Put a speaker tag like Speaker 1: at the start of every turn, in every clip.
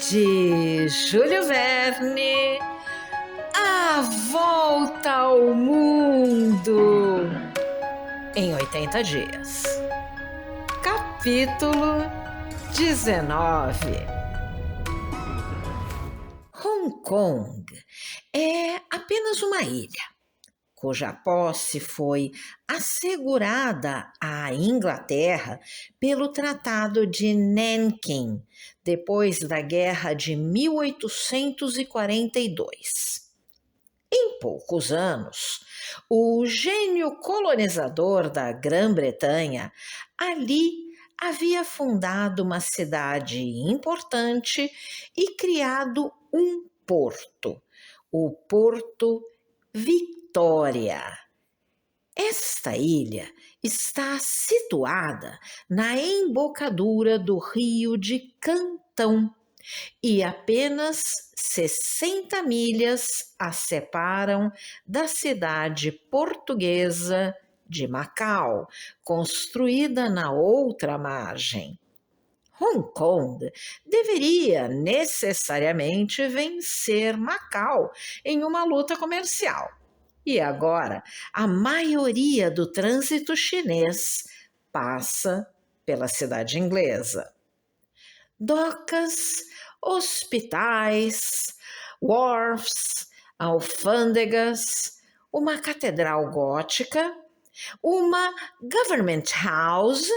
Speaker 1: de Júlio Verne, A Volta ao Mundo em 80 dias. Capítulo 19. Hong Kong é apenas uma ilha, cuja posse foi assegurada à Inglaterra pelo Tratado de Nanking, depois da Guerra de 1842. Em poucos anos, o gênio colonizador da Grã-Bretanha ali havia fundado uma cidade importante e criado um porto, o Porto Vitória. Esta ilha está situada na embocadura do Rio de Cantão e apenas 60 milhas a separam da cidade portuguesa de Macau, construída na outra margem. Hong Kong deveria necessariamente vencer Macau em uma luta comercial. E agora, a maioria do trânsito chinês passa pela cidade inglesa. Docas, hospitais, wharfs, alfândegas, uma catedral gótica, uma government house,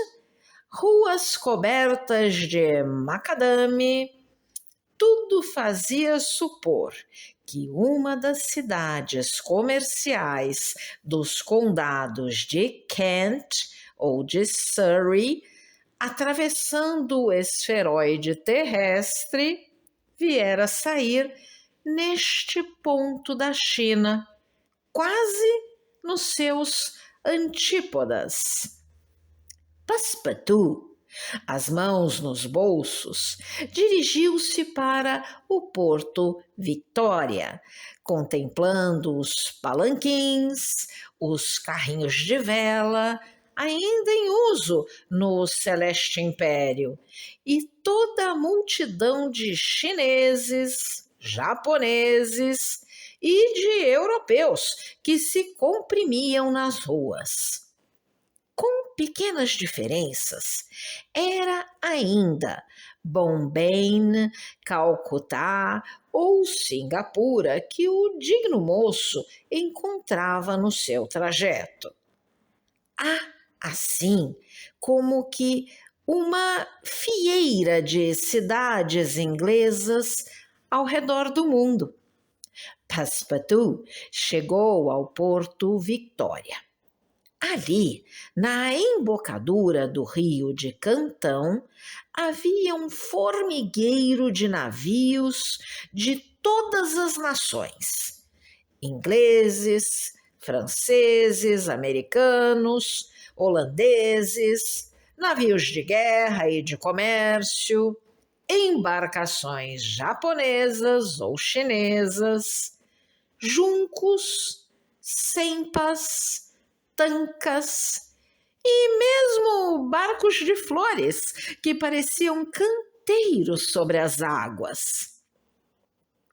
Speaker 1: ruas cobertas de macadame, tudo fazia supor que uma das cidades comerciais dos condados de Kent ou de Surrey, atravessando o esferoide terrestre, viera sair neste ponto da China, quase nos seus antípodas. Passepartout, as mãos nos bolsos, dirigiu-se para o Porto Vitória, contemplando os palanquins, os carrinhos de vela, ainda em uso no Celeste Império, e toda a multidão de chineses, japoneses e de europeus que se comprimiam nas ruas. Com pequenas diferenças, era ainda Bombay, Calcutá ou Singapura que o digno moço encontrava no seu trajeto. Há, assim, como que uma fieira de cidades inglesas ao redor do mundo. Passepartout chegou ao Porto Vitória. Ali, na embocadura do Rio de Cantão, havia um formigueiro de navios de todas as nações. Ingleses, franceses, americanos, holandeses, navios de guerra e de comércio, embarcações japonesas ou chinesas, juncos, sempas, tancas e mesmo barcos de flores que pareciam canteiros sobre as águas.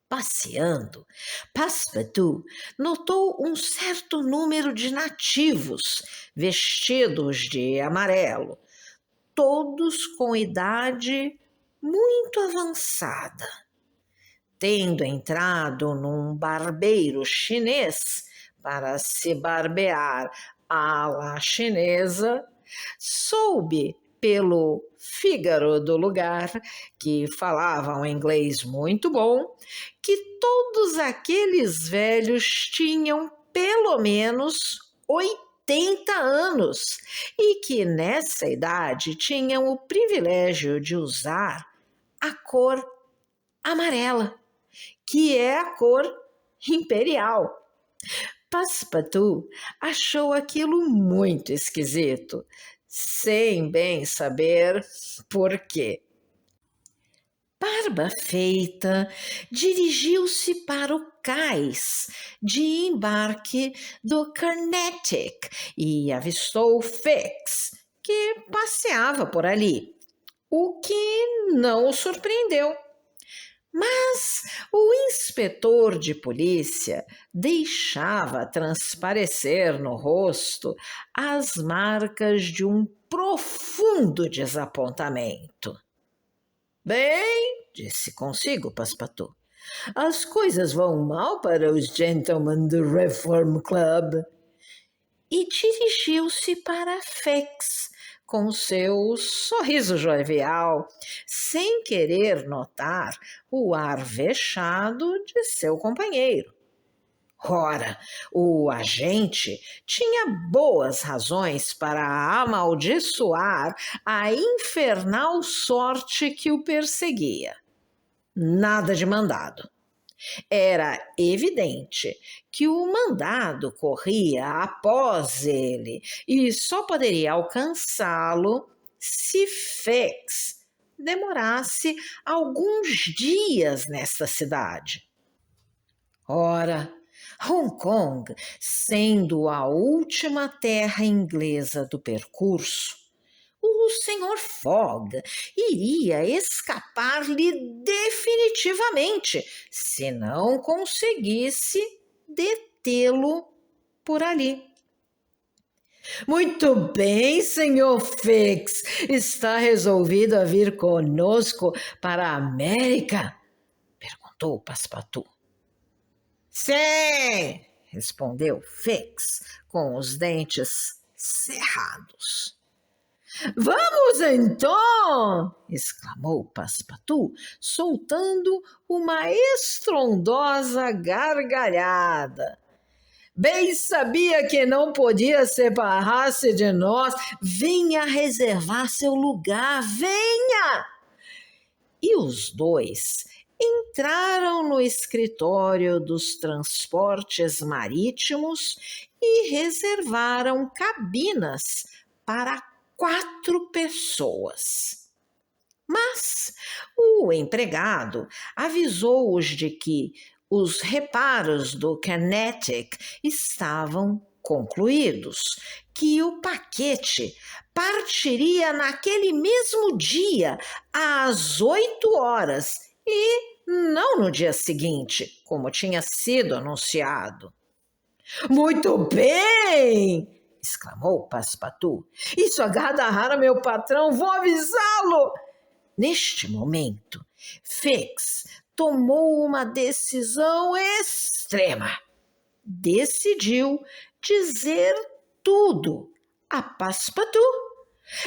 Speaker 1: Passeando, Passepartout notou um certo número de nativos vestidos de amarelo, todos com idade muito avançada. Tendo entrado num barbeiro chinês para se barbear à la chinesa, soube pelo Fígaro do lugar, que falava um inglês muito bom, que todos aqueles velhos tinham pelo menos 80 anos e que nessa idade tinham o privilégio de usar a cor amarela, que é a cor imperial. Passepartout achou aquilo muito esquisito, sem bem saber por quê. Barba feita, dirigiu-se para o cais de embarque do Carnatic e avistou Fix, que passeava por ali, o que não o surpreendeu. Mas o inspetor de polícia deixava transparecer no rosto as marcas de um profundo desapontamento. Bem, disse consigo Passepartout, as coisas vão mal para os gentlemen do Reform Club. E dirigiu-se para Fix, com seu sorriso jovial, sem querer notar o ar vexado de seu companheiro. Ora, o agente tinha boas razões para amaldiçoar a infernal sorte que o perseguia. Nada de mandado. Era evidente que o mandado corria após ele e só poderia alcançá-lo se Fix demorasse alguns dias nesta cidade. Ora, Hong Kong, sendo a última terra inglesa do percurso, o Sr. Fogg iria escapar-lhe definitivamente se não conseguisse detê-lo por ali. Muito bem, Sr. Fix, está resolvido a vir conosco para a América? Perguntou Passepartout. Sim, respondeu Fix, com os dentes cerrados. Vamos então! Exclamou Passepartout, soltando uma estrondosa gargalhada. Bem sabia que não podia separar-se de nós. Venha reservar seu lugar, venha! E os dois entraram no escritório dos transportes marítimos e reservaram cabinas para 4 pessoas. Mas o empregado avisou-os de que os reparos do Carnatic estavam concluídos, que o paquete partiria naquele mesmo dia, às 8 horas, e não no dia seguinte, como tinha sido anunciado. Muito bem! Exclamou Passepartout. Isso agrada meu patrão, vou avisá-lo! Neste momento, Fix tomou uma decisão extrema. Decidiu dizer tudo a Passepartout.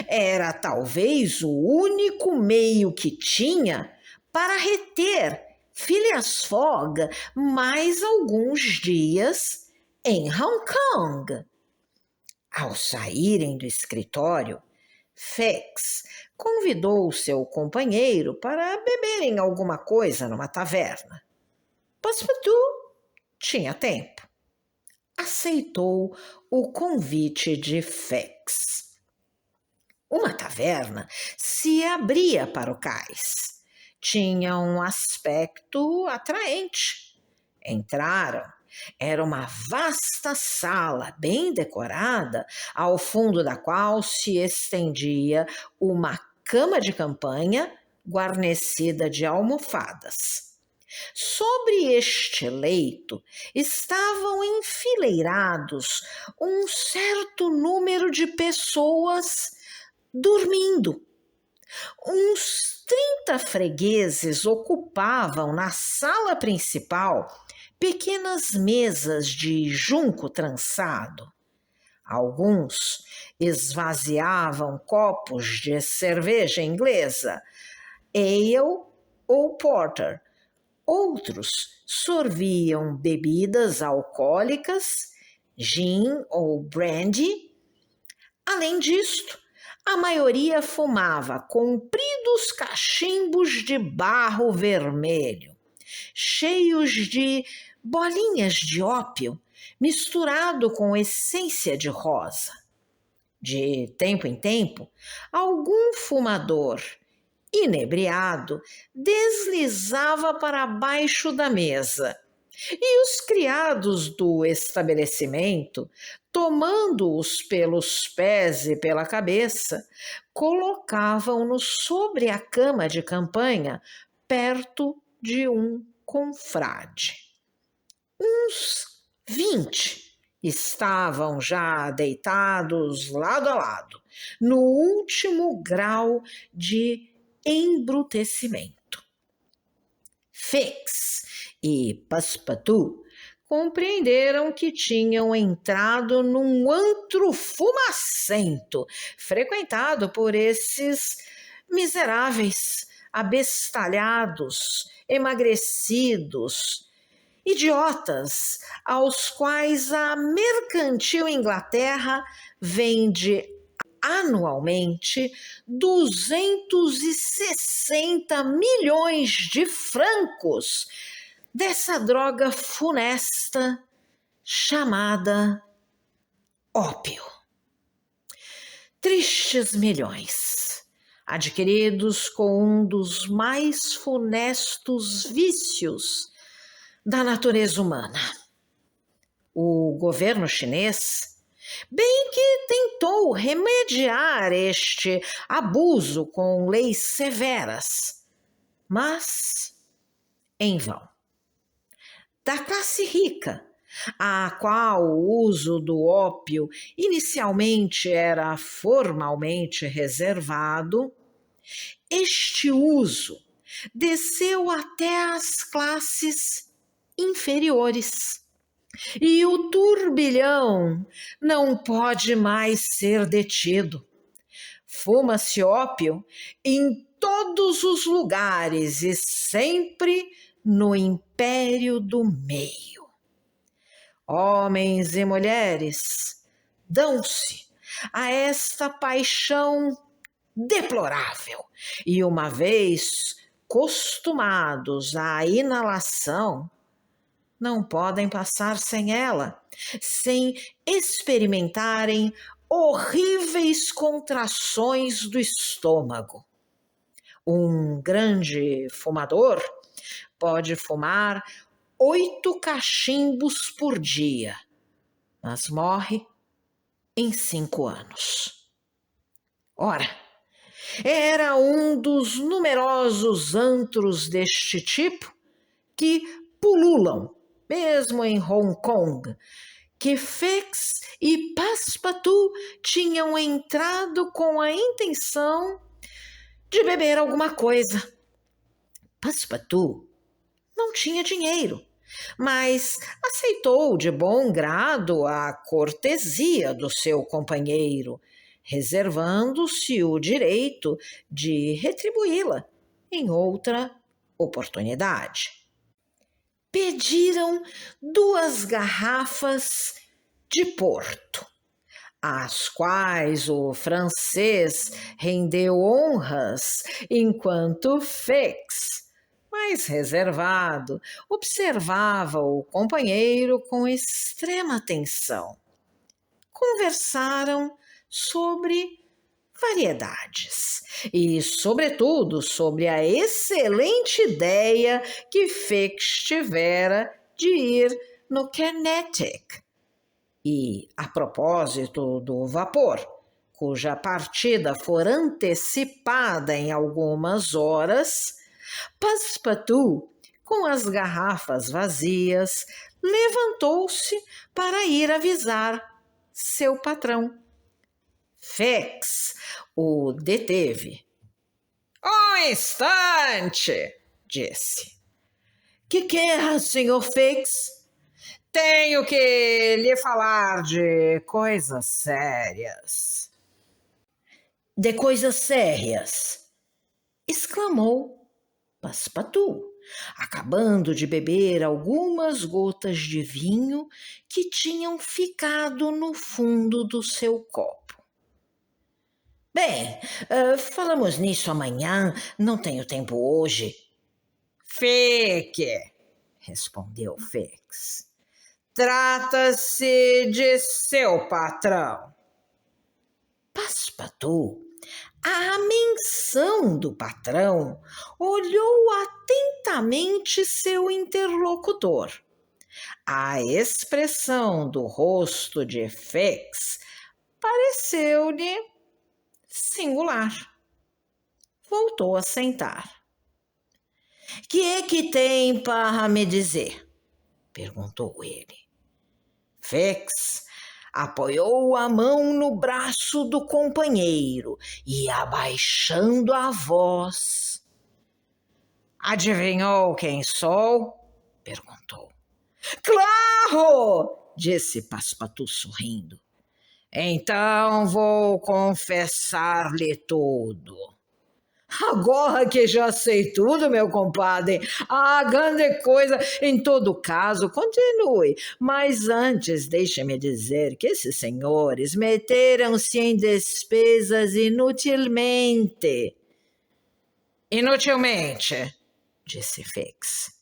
Speaker 1: Era talvez o único meio que tinha para reter Phileas Fogg mais alguns dias em Hong Kong. Ao saírem do escritório, Fix convidou seu companheiro para beberem alguma coisa numa taverna. Passepartout tinha tempo. Aceitou o convite de Fix. Uma taverna se abria para o cais. Tinha um aspecto atraente. Entraram. Era uma vasta sala bem decorada, ao fundo da qual se estendia uma cama de campanha guarnecida de almofadas. Sobre este leito estavam enfileirados um certo número de pessoas dormindo. Uns 30 fregueses ocupavam na sala principal pequenas mesas de junco trançado. Alguns esvaziavam copos de cerveja inglesa, ale ou porter. Outros sorviam bebidas alcoólicas, gin ou brandy. Além disto, a maioria fumava compridos cachimbos de barro vermelho, cheios de bolinhas de ópio misturado com essência de rosa. De tempo em tempo, algum fumador, inebriado, deslizava para baixo da mesa, e os criados do estabelecimento, tomando-os pelos pés e pela cabeça, colocavam-no sobre a cama de campanha, perto de um confrade. Uns 20 estavam já deitados lado a lado, no último grau de embrutecimento. Fix e Passepartout compreenderam que tinham entrado num antro fumacento, frequentado por esses miseráveis, abestalhados, emagrecidos, idiotas aos quais a mercantil Inglaterra vende anualmente 260 milhões de francos dessa droga funesta chamada ópio. Tristes milhões, adquiridos com um dos mais funestos vícios da natureza humana. O governo chinês, bem que tentou remediar este abuso com leis severas, mas em vão. Da classe rica, a qual o uso do ópio inicialmente era formalmente reservado, este uso desceu até as classes inferiores. E o turbilhão não pode mais ser detido. Fuma-se ópio em todos os lugares e sempre no império do meio. Homens e mulheres dão-se a esta paixão deplorável e, uma vez costumados à inalação, não podem passar sem ela, sem experimentarem horríveis contrações do estômago. Um grande fumador pode fumar 8 cachimbos por dia, mas morre em 5 anos. Ora, era um dos numerosos antros deste tipo que pululam, mesmo em Hong Kong, que Fix e Passepartout tinham entrado com a intenção de beber alguma coisa. Passepartout não tinha dinheiro, mas aceitou de bom grado a cortesia do seu companheiro, reservando-se o direito de retribuí-la em outra oportunidade. Pediram 2 garrafas de Porto, às quais o francês rendeu honras, enquanto Fix, mais reservado, observava o companheiro com extrema atenção. Conversaram sobre variedades e, sobretudo, sobre a excelente ideia que Fix tivera de ir no Carnatic. E, a propósito do vapor, cuja partida for antecipada em algumas horas, Passepartout, com as garrafas vazias, levantou-se para ir avisar seu patrão. Fix o deteve. Um instante, disse. Que quer, Sr. Fix? Tenho que lhe falar de coisas sérias. De coisas sérias? Exclamou Passepartout, acabando de beber algumas gotas de vinho que tinham ficado no fundo do seu copo. Bem, falamos nisso amanhã, não tenho tempo hoje. Fique, respondeu Fix. Trata-se de seu patrão. Passepartout, à menção do patrão, olhou atentamente seu interlocutor. A expressão do rosto de Fix pareceu-lhe singular. Voltou a sentar. Que é que tem para me dizer? Perguntou ele. Fix apoiou a mão no braço do companheiro e, abaixando a voz: Adivinhou quem sou? Perguntou. Claro! Disse Passepartout sorrindo. Então vou confessar-lhe tudo. Agora que já sei tudo, meu compadre, a grande coisa, em todo caso, continue. Mas antes, deixe-me dizer que esses senhores meteram-se em despesas inutilmente. Inutilmente, disse Fix.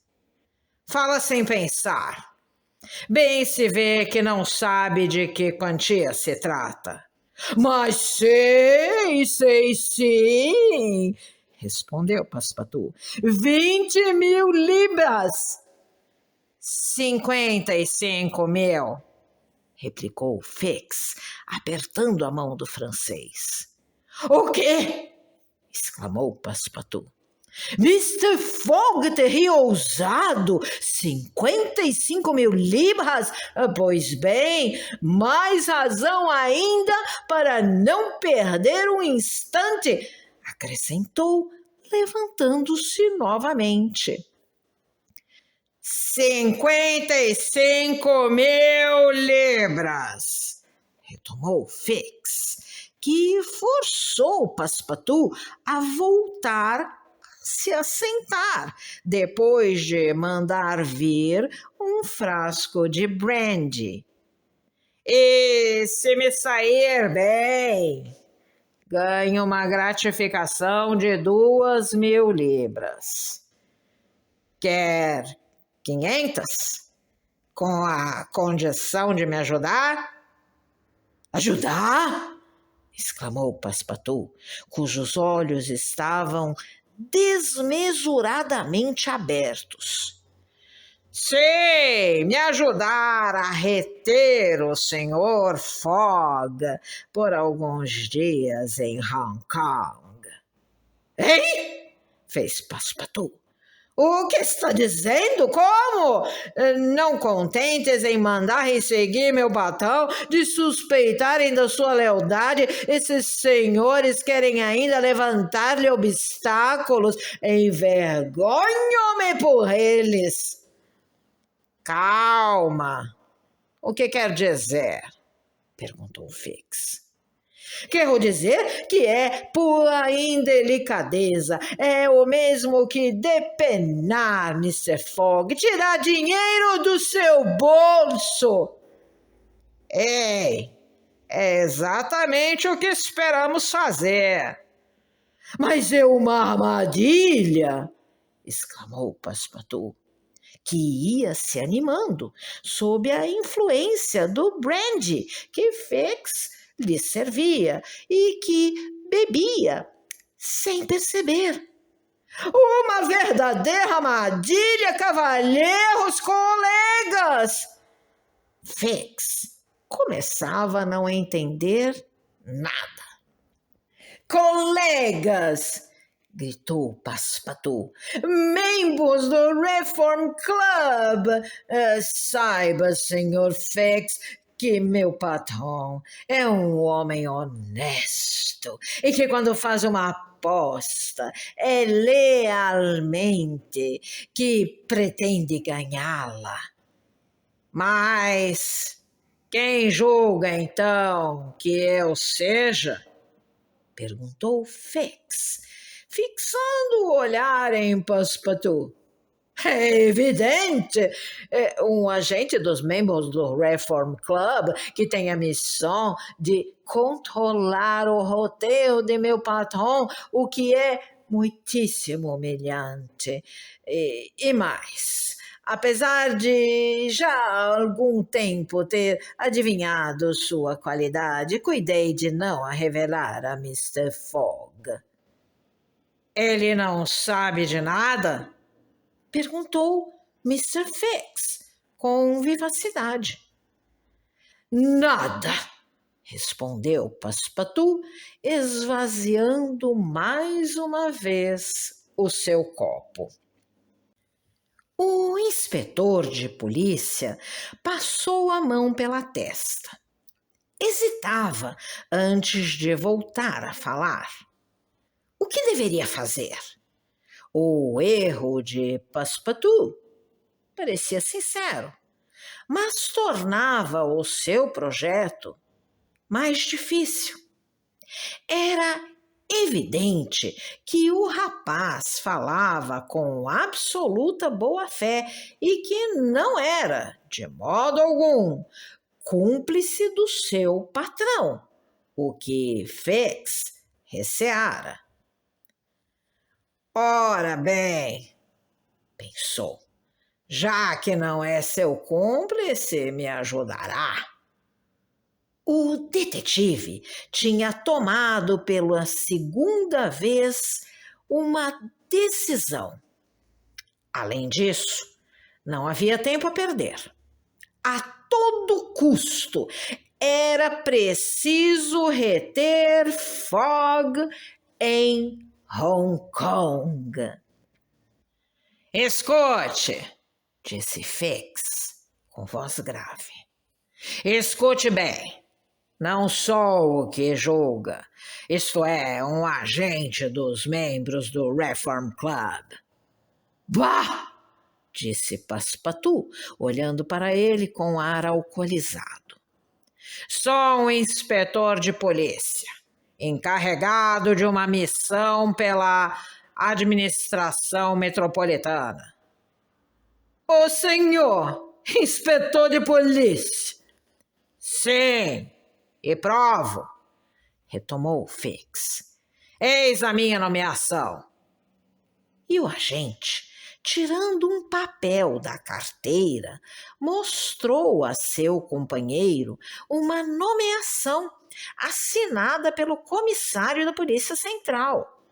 Speaker 1: Fala sem pensar. Bem se vê que não sabe de que quantia se trata. Mas sei sim, respondeu Passepartout. 20.000 libras. 55.000, replicou Fix, apertando a mão do francês. O quê? Exclamou Passepartout. Mr. Fogg teria ousado 55.000 libras? Pois bem, mais razão ainda para não perder um instante, acrescentou, levantando-se novamente. 55.000 libras, retomou Fix, que forçou Passepartout a voltar se assentar, depois de mandar vir um frasco de brandy. E se me sair bem, ganho uma gratificação de 2.000 libras. Quer 500? Com a condição de me ajudar? Ajudar? Exclamou Passepartout, cujos olhos estavam desmesuradamente abertos. Sim, me ajudar a reter o senhor Fogg por alguns dias em Hong Kong. Hein? Fez Passepartout. O que está dizendo? Como? Não contentes em mandar resseguir meu batom, de suspeitarem da sua lealdade, esses senhores querem ainda levantar-lhe obstáculos. Envergonho-me por eles. Calma. O que quer dizer? Perguntou Fix. Quero dizer que é pura indelicadeza. É o mesmo que depenar, Mr. Fogg, tirar dinheiro do seu bolso. É exatamente o que esperamos fazer. Mas é uma armadilha, exclamou Passepartout, que ia se animando sob a influência do brandy que Fix lhe servia e que bebia sem perceber. Uma verdadeira armadilha, cavalheiros colegas! Fix começava a não entender nada. Colegas! Gritou Passepartout. Membros do Reform Club! Saiba, Sr. Fix, que meu patrão é um homem honesto e que quando faz uma aposta é lealmente que pretende ganhá-la. Mas quem julga então que eu seja? Perguntou Fix, fixando o olhar em Passepartout. É evidente, um agente dos membros do Reform Club que tem a missão de controlar o roteiro de meu patrão, o que é muitíssimo humilhante. E mais, apesar de já há algum tempo ter adivinhado sua qualidade, cuidei de não a revelar a Mr. Fogg. Ele não sabe de nada? Perguntou Mr. Fix com vivacidade. Nada, respondeu Passepartout, esvaziando mais uma vez o seu copo. O inspetor de polícia passou a mão pela testa. Hesitava antes de voltar a falar. O que deveria fazer? O erro de Passepartout parecia sincero, mas tornava o seu projeto mais difícil. Era evidente que o rapaz falava com absoluta boa-fé e que não era, de modo algum, cúmplice do seu patrão, o que Fix receara. Ora bem, pensou, já que não é seu cúmplice, me ajudará. O detetive tinha tomado pela segunda vez uma decisão. Além disso, não havia tempo a perder. A todo custo era preciso reter Fogg em Hong Kong. Escute, disse Fix com voz grave. Escute bem. Não sou o que julga, isto é, um agente dos membros do Reform Club. Bah! Disse Passepartout, olhando para ele com ar alcoolizado. Sou um inspetor de polícia, encarregado de uma missão pela administração metropolitana. O senhor, inspetor de polícia? Sim. E provo, retomou Fix. Eis a minha nomeação. E o agente, tirando um papel da carteira, mostrou a seu companheiro uma nomeação assinada pelo comissário da Polícia Central.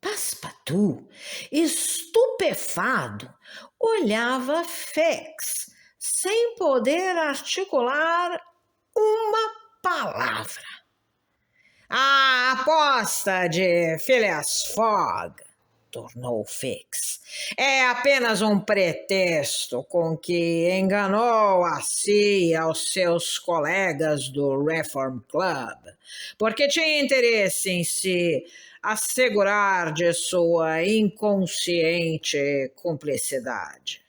Speaker 1: Passepartout, estupefado, olhava Fix, sem poder articular uma palavra. A aposta de Phileas Fogg, tornou Fix, é apenas um pretexto com que enganou a si e aos seus colegas do Reform Club, porque tinha interesse em se assegurar de sua inconsciente cumplicidade.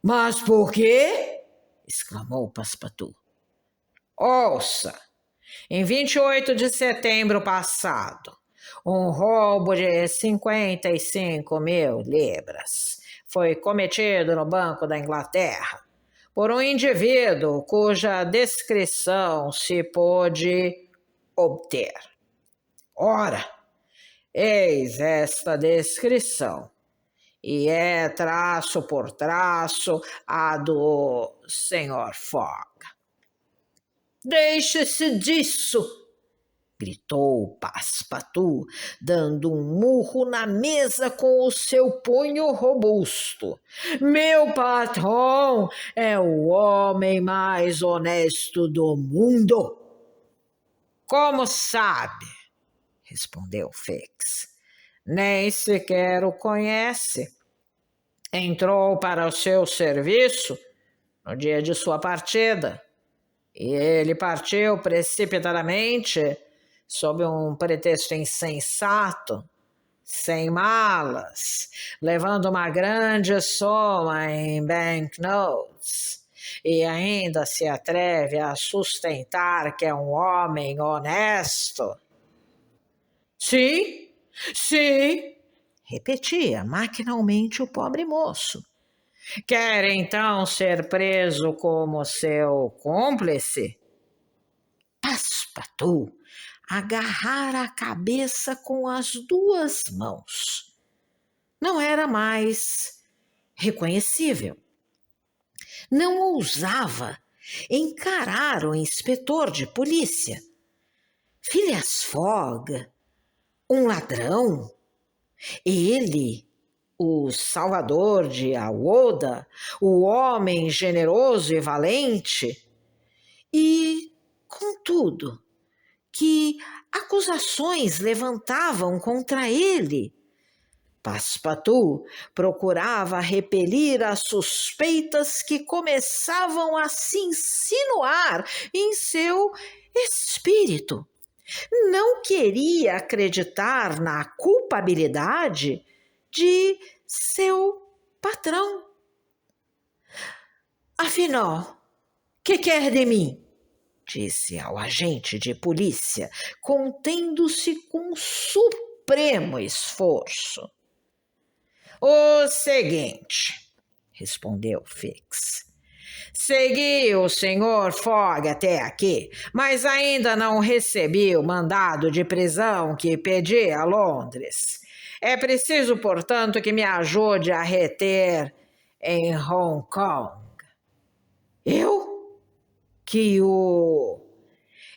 Speaker 1: Mas por quê? Exclamou Passepartout. Ouça, em 28 de setembro passado, um roubo de 55 mil libras foi cometido no Banco da Inglaterra por um indivíduo cuja descrição se pôde obter. Ora, eis esta descrição, e é traço por traço a do Sr. Fogg. Deixe-se disso, gritou Passepartout, dando um murro na mesa com o seu punho robusto. Meu patrão é o homem mais honesto do mundo. Como sabe? Respondeu Fix. Nem sequer o conhece. Entrou para o seu serviço no dia de sua partida. E ele partiu precipitadamente, sob um pretexto insensato, sem malas, levando uma grande soma em banknotes, e ainda se atreve a sustentar que é um homem honesto. Sim, sim, repetia maquinalmente o pobre moço. Quer então ser preso como seu cúmplice? Passepartout agarrara a cabeça com as duas mãos. Não era mais reconhecível. Não ousava encarar o inspetor de polícia. Phileas Fogg, um ladrão? Ele, o salvador de Aouda, o homem generoso e valente? E, contudo, que acusações levantavam contra ele? Passepartout procurava repelir as suspeitas que começavam a se insinuar em seu espírito. Não queria acreditar na culpabilidade de seu patrão. Afinal, que quer de mim? Disse ao agente de polícia, contendo-se com supremo esforço. O seguinte, respondeu Fix. Segui o Sr. Fogg até aqui, mas ainda não recebi o mandado de prisão que pedi a Londres. É preciso, portanto, que me ajude a reter em Hong Kong. Eu?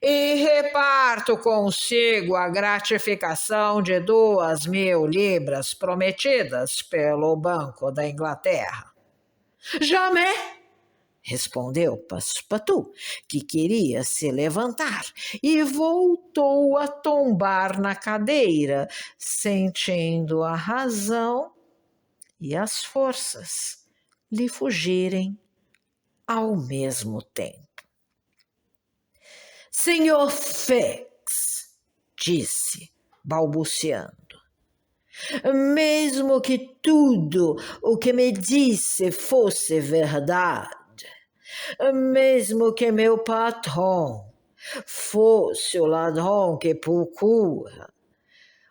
Speaker 1: E reparto consigo a gratificação de 2.000 libras prometidas pelo Banco da Inglaterra. Jamais! Respondeu Passepartout, que queria se levantar, e voltou a tombar na cadeira, sentindo a razão e as forças lhe fugirem ao mesmo tempo. Senhor Fix, disse, balbuciando, mesmo que tudo o que me disse fosse verdade, mesmo que meu patrão fosse o ladrão que procura,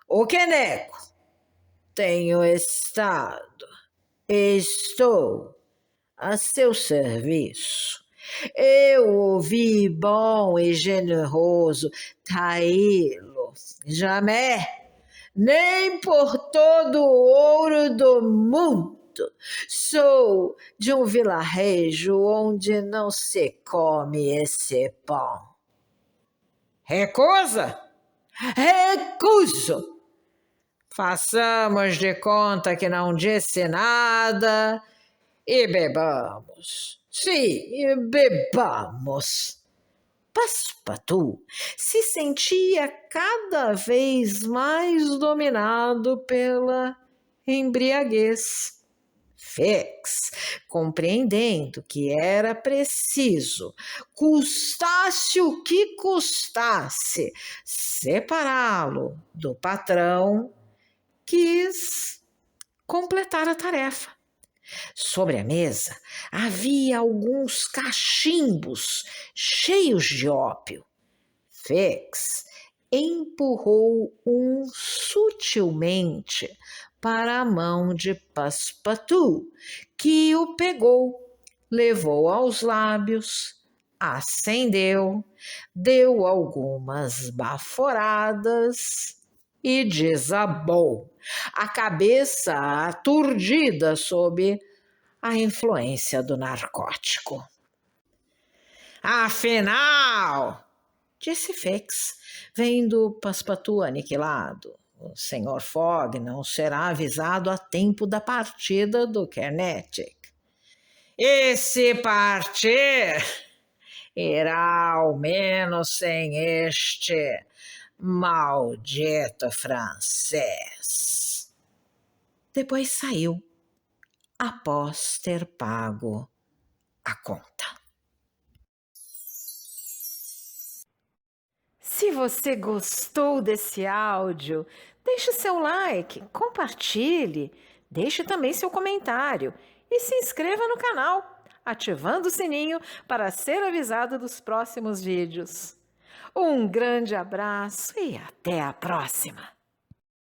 Speaker 1: o que nego, tenho estado e estou a seu serviço. Eu ouvi bom e generoso traí-lo, jamais, nem por todo o ouro do mundo. Sou de um vilarejo onde não se come esse pão. Recusa? Recuso! Façamos de conta que não disse nada e bebamos. Sim, bebamos. Passepartout se sentia cada vez mais dominado pela embriaguez. Fix, compreendendo que era preciso, custasse o que custasse, separá-lo do patrão, quis completar a tarefa. Sobre a mesa havia alguns cachimbos cheios de ópio. Fix empurrou um sutilmente para a mão de Passepartout, que o pegou, levou aos lábios, acendeu, deu algumas baforadas e desabou, a cabeça aturdida sob a influência do narcótico. Afinal, disse Fix, vendo Passepartout aniquilado, o Sr. Fogg não será avisado a tempo da partida do Carnatic. E se partir, irá ao menos sem este maldito francês. Depois saiu, após ter pago a conta. Se você gostou desse áudio, deixe seu like, compartilhe, deixe também seu comentário e se inscreva no canal, ativando o sininho para ser avisado dos próximos vídeos. Um grande abraço e até a próxima!